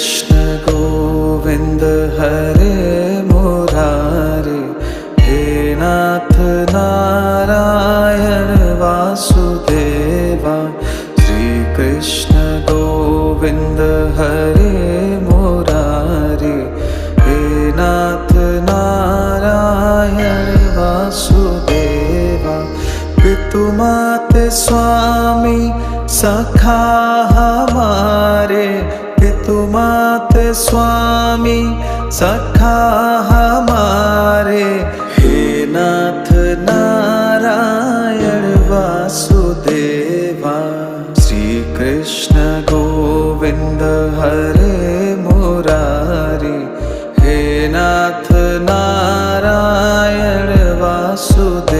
कृष्ण गोविंद हरे मुरारे, हे नाथ नारायण वासुदेवा। श्री कृष्ण गोविंद हरे मुरारे, हे नाथ नारायण वासुदेवा। पितु माते स्वामी सखा हमारे, पितु माते स्वामी सखा हमारे, हे नाथ नारायण वासुदेवा। श्री कृष्ण गोविंद हरे मुरारी, हे नाथ नारायण वासुदेवा।